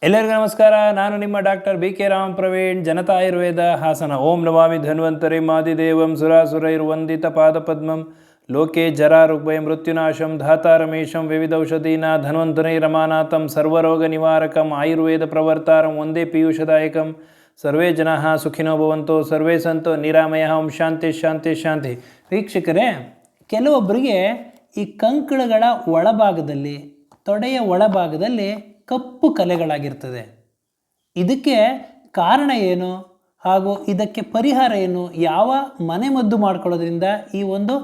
ಎಲ್ಲರಿಗೂ ನಮಸ್ಕಾರ. ನಾನು ನಿಮ್ಮ ಡಾಕ್ಟರ್ BK ರಾಮ್ ಪ್ರವೀಣ್, ಜನತಾ ಆಯುರ್ವೇದ, ಹಾಸನ. ಓಂ ನಮಾಮಿ ಧನ್ವಂತರಿ ಮಾದಿದೇವಂ ಸುರಾಸುರೈರ್ವಂದಿತ ಪಾದಪದ್ಮಂ ಲೋಕೆ ಜರಾರುಗ್ಭಯ ಮೃತ್ಯುನಾಶಂ ಧಾತಾರಮೇಶಂ ವಿವಿಧೌಷಧೀನ ಧನ್ವಂತರೈ ರಮಾನಾಥಂ ಸರ್ವರೋಗ ನಿವಾರಕಂ ಆಯುರ್ವೇದ ಪ್ರವರ್ತಾರಂ ಒಂದೇ ಪೀಯೂಷದಾಯಕಂ. ಸರ್ವೇ ಜನಾಃ ಸುಖಿನೋ ಭವಂತು, ಸರ್ವೇ ಸಂತೋ ನಿರಾಮಯಃ. ಓಂ ಶಾಂತಿ ಶಾಂತಿ ಶಾಂತಿ. ವೀಕ್ಷಕರೇ, ಕೆಲವೊಬ್ಬರಿಗೆ ಈ ಕಂಕಳಗಳ ಒಳಭಾಗದಲ್ಲಿ, ತೊಡೆಯ ಒಳಭಾಗದಲ್ಲಿ ಕಪ್ಪು ಕಲೆಗಳಾಗಿರ್ತದೆ. ಇದಕ್ಕೆ ಕಾರಣ ಏನು ಹಾಗೂ ಇದಕ್ಕೆ ಪರಿಹಾರ ಏನು, ಯಾವ ಮನೆಮದ್ದು ಮಾಡ್ಕೊಳ್ಳೋದ್ರಿಂದ ಈ ಒಂದು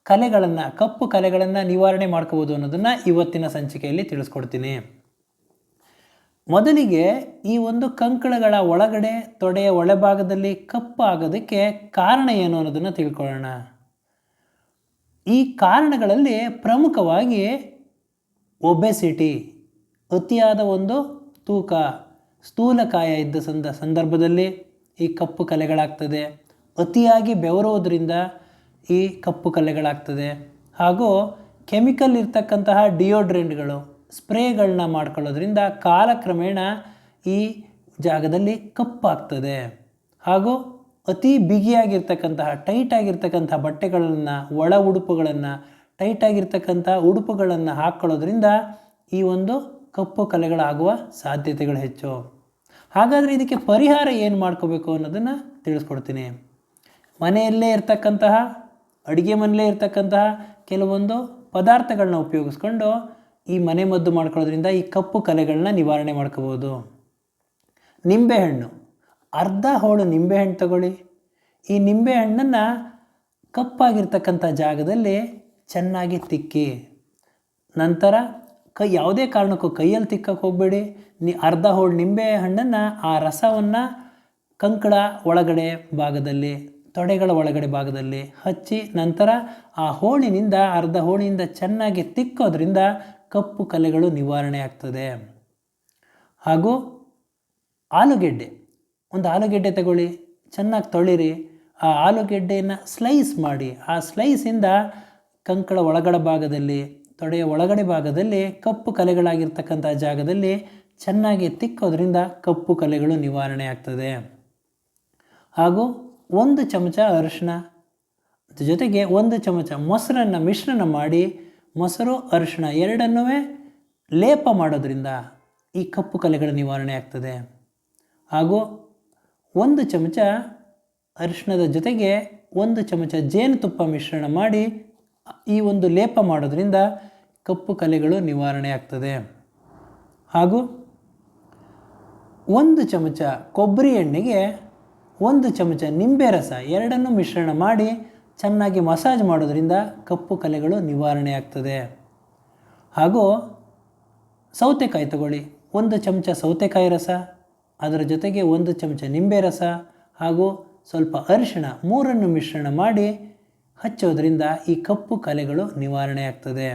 ಕಲೆಗಳನ್ನು, ಕಪ್ಪು ಕಲೆಗಳನ್ನು ನಿವಾರಣೆ ಮಾಡ್ಕೋಬೋದು ಅನ್ನೋದನ್ನು ಇವತ್ತಿನ ಸಂಚಿಕೆಯಲ್ಲಿ ತಿಳಿಸ್ಕೊಡ್ತೀನಿ. ಮೊದಲಿಗೆ ಈ ಒಂದು ಕಂಕಳಗಳ ಒಳಗಡೆ, ತೊಡೆಯ ಒಳಭಾಗದಲ್ಲಿ ಕಪ್ಪು ಆಗೋದಕ್ಕೆ ಕಾರಣ ಏನು ಅನ್ನೋದನ್ನು ತಿಳ್ಕೊಳ್ಳೋಣ. ಈ ಕಾರಣಗಳಲ್ಲಿ ಪ್ರಮುಖವಾಗಿ ಒಬೆಸಿಟಿ, ಅತಿಯಾದ ಒಂದು ತೂಕ, ಸ್ಥೂಲಕಾಯ ಇದ್ದ ಸಂದರ್ಭದಲ್ಲಿ ಈ ಕಪ್ಪು ಕಲೆಗಳಾಗ್ತದೆ. ಅತಿಯಾಗಿ ಬೆವರೋದ್ರಿಂದ ಈ ಕಪ್ಪು ಕಲೆಗಳಾಗ್ತದೆ. ಹಾಗೂ ಕೆಮಿಕಲ್ ಇರ್ತಕ್ಕಂತಹ ಡಿಯೋಡ್ರೆಂಟ್ಗಳು, ಸ್ಪ್ರೇಗಳನ್ನ ಮಾಡ್ಕೊಳ್ಳೋದ್ರಿಂದ ಕಾಲಕ್ರಮೇಣ ಈ ಜಾಗದಲ್ಲಿ ಕಪ್ಪಾಗ್ತದೆ. ಹಾಗೂ ಅತಿ ಬಿಗಿಯಾಗಿರ್ತಕ್ಕಂತಹ, ಟೈಟಾಗಿರ್ತಕ್ಕಂಥ ಬಟ್ಟೆಗಳನ್ನು, ಒಳ ಉಡುಪುಗಳನ್ನು, ಟೈಟಾಗಿರ್ತಕ್ಕಂಥ ಉಡುಪುಗಳನ್ನು ಹಾಕ್ಕೊಳ್ಳೋದ್ರಿಂದ ಈ ಒಂದು ಕಪ್ಪು ಕಲೆಗಳಾಗುವ ಸಾಧ್ಯತೆಗಳು ಹೆಚ್ಚು. ಹಾಗಾದರೆ ಇದಕ್ಕೆ ಪರಿಹಾರ ಏನು ಮಾಡ್ಕೋಬೇಕು ಅನ್ನೋದನ್ನು ತಿಳಿಸ್ಕೊಡ್ತೀನಿ. ಮನೆಯಲ್ಲೇ ಇರ್ತಕ್ಕಂತಹ, ಅಡುಗೆ ಮನೆಯಲ್ಲೇ ಇರ್ತಕ್ಕಂತಹ ಕೆಲವೊಂದು ಪದಾರ್ಥಗಳನ್ನ ಉಪಯೋಗಿಸ್ಕೊಂಡು ಈ ಮನೆಮದ್ದು ಮಾಡ್ಕೊಳ್ಳೋದ್ರಿಂದ ಈ ಕಪ್ಪು ಕಲೆಗಳನ್ನ ನಿವಾರಣೆ ಮಾಡ್ಕೋಬೋದು. ನಿಂಬೆಹಣ್ಣು, ಅರ್ಧ ಹೋಳು ನಿಂಬೆಹಣ್ಣು ತಗೊಳ್ಳಿ. ಈ ನಿಂಬೆಹಣ್ಣನ್ನು ಕಪ್ಪಾಗಿರ್ತಕ್ಕಂಥ ಜಾಗದಲ್ಲಿ ಚೆನ್ನಾಗಿ ತಿಕ್ಕಿ, ನಂತರ ಯಾವುದೇ ಕಾರಣಕ್ಕೂ ಕೈಯಲ್ಲಿ ತಿಕ್ಕಕ್ಕೆ ಹೋಗಬೇಡಿ. ಅರ್ಧ ಹೋಳು ನಿಂಬೆ ಹಣ್ಣನ್ನು, ಆ ರಸವನ್ನು ಕಂಕಳ ಒಳಗಡೆ ಭಾಗದಲ್ಲಿ, ತೊಡೆಗಳ ಒಳಗಡೆ ಭಾಗದಲ್ಲಿ ಹಚ್ಚಿ, ನಂತರ ಆ ಹೋಳಿನಿಂದ, ಅರ್ಧ ಹೋಳಿನಿಂದ ಚೆನ್ನಾಗಿ ತಿಕ್ಕೋದ್ರಿಂದ ಕಪ್ಪು ಕಲೆಗಳು ನಿವಾರಣೆ ಆಗ್ತದೆ. ಹಾಗೂ ಆಲೂಗೆಡ್ಡೆ, ಒಂದು ಆಲೂಗೆಡ್ಡೆ ತಗೊಳ್ಳಿ, ಚೆನ್ನಾಗಿ ತೊಳಿರಿ. ಆ ಆಲೂಗೆಡ್ಡೆಯನ್ನು ಸ್ಲೈಸ್ ಮಾಡಿ, ಆ ಸ್ಲೈಸಿಂದ ಕಂಕಳ ಒಳಗಡೆ ಭಾಗದಲ್ಲಿ, ತೊಡೆಯ ಒಳಗಡೆ ಭಾಗದಲ್ಲಿ ಕಪ್ಪು ಕಲೆಗಳಾಗಿರ್ತಕ್ಕಂಥ ಜಾಗದಲ್ಲಿ ಚೆನ್ನಾಗಿ ತಿಕ್ಕೋದ್ರಿಂದ ಕಪ್ಪು ಕಲೆಗಳು ನಿವಾರಣೆ ಆಗ್ತದೆ. ಹಾಗೂ 1 ಚಮಚ ಅರಿಶಿನ ಜೊತೆಗೆ 1 ಚಮಚ ಮೊಸರನ್ನು ಮಿಶ್ರಣ ಮಾಡಿ, ಮೊಸರು ಅರಿಶಿನ ಎರಡನ್ನೂ ಲೇಪ ಮಾಡೋದ್ರಿಂದ ಈ ಕಪ್ಪು ಕಲೆಗಳ ನಿವಾರಣೆ ಆಗ್ತದೆ. ಹಾಗೂ 1 ಚಮಚ ಅರಿಶಿಣದ ಜೊತೆಗೆ 1 ಚಮಚ ಜೇನುತುಪ್ಪ ಮಿಶ್ರಣ ಮಾಡಿ ಈ ಒಂದು ಲೇಪ ಮಾಡೋದ್ರಿಂದ ಕಪ್ಪು ಕಲೆಗಳು ನಿವಾರಣೆ ಆಗ್ತದೆ. ಹಾಗೂ 1 ಚಮಚ ಕೊಬ್ಬರಿ ಎಣ್ಣೆಗೆ 1 ಚಮಚ ನಿಂಬೆ ರಸ ಎರಡನ್ನೂ ಮಿಶ್ರಣ ಮಾಡಿ ಚೆನ್ನಾಗಿ ಮಸಾಜ್ ಮಾಡೋದ್ರಿಂದ ಕಪ್ಪು ಕಲೆಗಳು ನಿವಾರಣೆ ಆಗ್ತದೆ. ಹಾಗೂ ಸೌತೆಕಾಯಿ ತಗೊಳ್ಳಿ, 1 ಚಮಚ ಸೌತೆಕಾಯಿ ರಸ, ಅದರ ಜೊತೆಗೆ 1 ಚಮಚ ನಿಂಬೆ ರಸ ಹಾಗೂ ಸ್ವಲ್ಪ ಅರಿಶಿಣ, ಮೂರನ್ನು ಮಿಶ್ರಣ ಮಾಡಿ ಹಚ್ಚೋದ್ರಿಂದ ಈ ಕಪ್ಪು ಕಲೆಗಳು ನಿವಾರಣೆ ಆಗ್ತದೆ.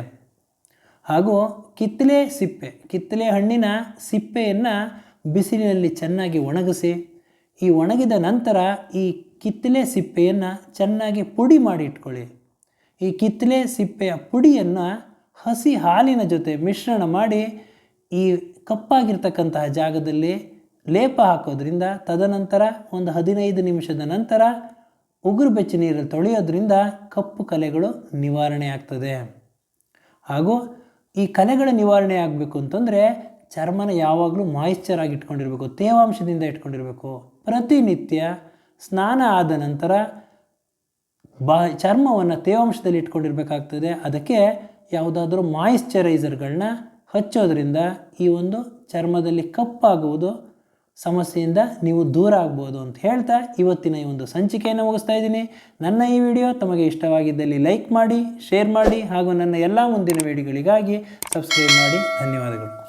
ಹಾಗೂ ಕಿತ್ತಳೆ ಸಿಪ್ಪೆ, ಕಿತ್ತಳೆ ಹಣ್ಣಿನ ಸಿಪ್ಪೆಯನ್ನು ಬಿಸಿಲಿನಲ್ಲಿ ಚೆನ್ನಾಗಿ ಒಣಗಿಸಿ, ಈ ಒಣಗಿದ ನಂತರ ಈ ಕಿತ್ತಳೆ ಸಿಪ್ಪೆಯನ್ನು ಚೆನ್ನಾಗಿ ಪುಡಿ ಮಾಡಿ ಇಟ್ಕೊಳ್ಳಿ. ಈ ಕಿತ್ತಳೆ ಸಿಪ್ಪೆಯ ಪುಡಿಯನ್ನು ಹಸಿ ಹಾಲಿನ ಜೊತೆ ಮಿಶ್ರಣ ಮಾಡಿ ಈ ಕಪ್ಪಾಗಿರ್ತಕ್ಕಂತಹ ಜಾಗದಲ್ಲಿ ಲೇಪ ಹಾಕೋದ್ರಿಂದ, ತದನಂತರ ಒಂದು 15 ನಿಮಿಷದ ನಂತರ ಉಗುರು ಬೆಚ್ಚ ನೀರಲ್ಲಿ ತೊಳೆಯೋದ್ರಿಂದ ಕಪ್ಪು ಕಲೆಗಳು ನಿವಾರಣೆ ಆಗ್ತದೆ. ಹಾಗೂ ಈ ಕಲೆಗಳ ನಿವಾರಣೆ ಆಗಬೇಕು ಅಂತಂದರೆ ಚರ್ಮನ ಯಾವಾಗಲೂ ಮಾಯಿಶ್ಚರ್ ಆಗಿ ಇಟ್ಕೊಂಡಿರಬೇಕು, ತೇವಾಂಶದಿಂದ ಇಟ್ಕೊಂಡಿರಬೇಕು. ಪ್ರತಿನಿತ್ಯ ಸ್ನಾನ ಆದ ನಂತರ ಚರ್ಮವನ್ನು ತೇವಾಂಶದಲ್ಲಿ ಇಟ್ಕೊಂಡಿರಬೇಕಾಗ್ತದೆ. ಅದಕ್ಕೆ ಯಾವುದಾದ್ರೂ ಮಾಯಿಶ್ಚರೈಸರ್ಗಳನ್ನ ಹಚ್ಚೋದ್ರಿಂದ ಈ ಒಂದು ಚರ್ಮದಲ್ಲಿ ಕಪ್ಪಾಗುವುದು ಸಮಸ್ಯೆಯಿಂದ ನೀವು ದೂರ ಆಗ್ಬೋದು ಅಂತ ಹೇಳ್ತಾ ಇವತ್ತಿನ ಈ ಒಂದು ಸಂಚಿಕೆಯನ್ನು ಮುಗಿಸ್ತಾ ಇದ್ದೀನಿ. ನನ್ನ ಈ ವಿಡಿಯೋ ತಮಗೆ ಇಷ್ಟವಾಗಿದ್ದಲ್ಲಿ ಲೈಕ್ ಮಾಡಿ, ಶೇರ್ ಮಾಡಿ ಹಾಗೂ ನನ್ನ ಎಲ್ಲ ಮುಂದಿನ ವಿಡಿಯೋಗಳಿಗಾಗಿ ಸಬ್ಸ್ಕ್ರೈಬ್ ಮಾಡಿ. ಧನ್ಯವಾದಗಳು.